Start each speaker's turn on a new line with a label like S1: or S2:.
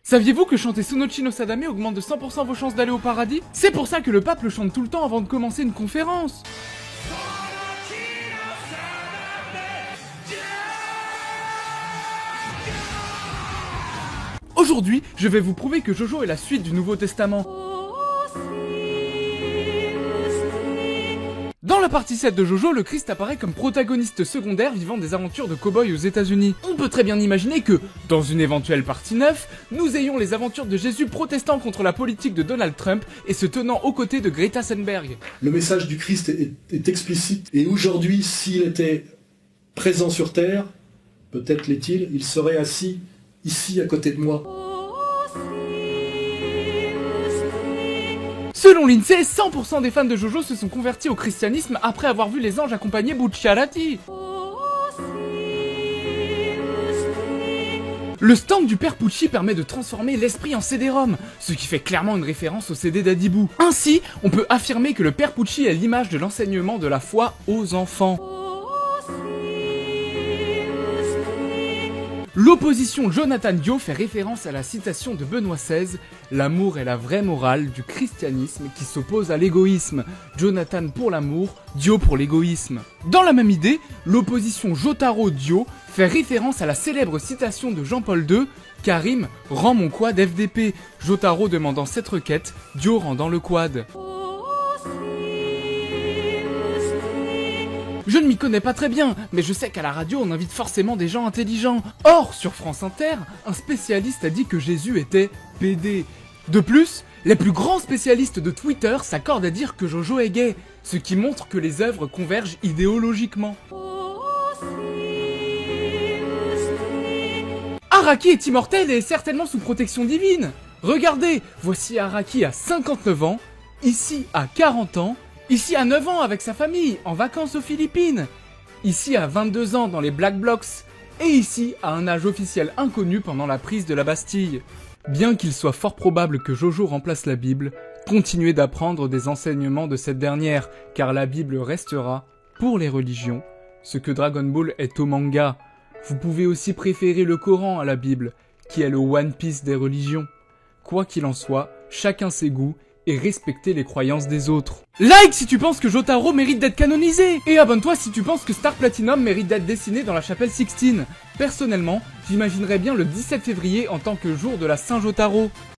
S1: Saviez-vous que chanter Sonochi no Sadame augmente de 100% vos chances d'aller au paradis? C'est pour ça que le pape le chante tout le temps avant de commencer une conférence. Aujourd'hui, je vais vous prouver que Jojo est la suite du Nouveau Testament. Dans la partie 7 de Jojo, le Christ apparaît comme protagoniste secondaire vivant des aventures de cow-boy aux États-Unis. On peut très bien imaginer que, dans une éventuelle partie 9, nous ayons les aventures de Jésus protestant contre la politique de Donald Trump et se tenant aux côtés de Greta Thunberg.
S2: Le message du Christ est explicite, et aujourd'hui, s'il était présent sur Terre, peut-être l'est-il, il serait assis ici à côté de moi.
S1: Selon l'INSEE, 100% des fans de Jojo se sont convertis au christianisme après avoir vu les anges accompagner Bucciarati. Le stand du père Pucci permet de transformer l'esprit en CD-ROM, ce qui fait clairement une référence au CD d'Adibou. Ainsi, on peut affirmer que le père Pucci est l'image de l'enseignement de la foi aux enfants. L'opposition Jonathan Dio fait référence à la citation de Benoît XVI « L'amour est la vraie morale du christianisme qui s'oppose à l'égoïsme. Jonathan pour l'amour, Dio pour l'égoïsme. » Dans la même idée, l'opposition Jotaro-Dio fait référence à la célèbre citation de Jean-Paul II « Karim, rends mon quad FDP. Jotaro demandant cette requête, Dio rendant le quad. » Je ne m'y connais pas très bien, mais je sais qu'à la radio on invite forcément des gens intelligents. Or, sur France Inter, un spécialiste a dit que Jésus était PD. De plus, les plus grands spécialistes de Twitter s'accordent à dire que Jojo est gay, ce qui montre que les œuvres convergent idéologiquement. Araki est immortel et est certainement sous protection divine. Regardez, voici Araki à 59 ans, ici à 40 ans, ici à 9 ans avec sa famille, en vacances aux Philippines. Ici à 22 ans dans les Black Blocs. Et ici à un âge officiel inconnu pendant la prise de la Bastille. Bien qu'il soit fort probable que Jojo remplace la Bible, continuez d'apprendre des enseignements de cette dernière, car la Bible restera, pour les religions, ce que Dragon Ball est au manga. Vous pouvez aussi préférer le Coran à la Bible, qui est le One Piece des religions. Quoi qu'il en soit, chacun ses goûts, et respecter les croyances des autres. Like si tu penses que Jotaro mérite d'être canonisé. Et abonne-toi si tu penses que Star Platinum mérite d'être dessiné dans la chapelle Sixtine. Personnellement, j'imaginerais bien le 17 février en tant que jour de la Saint-Jotaro.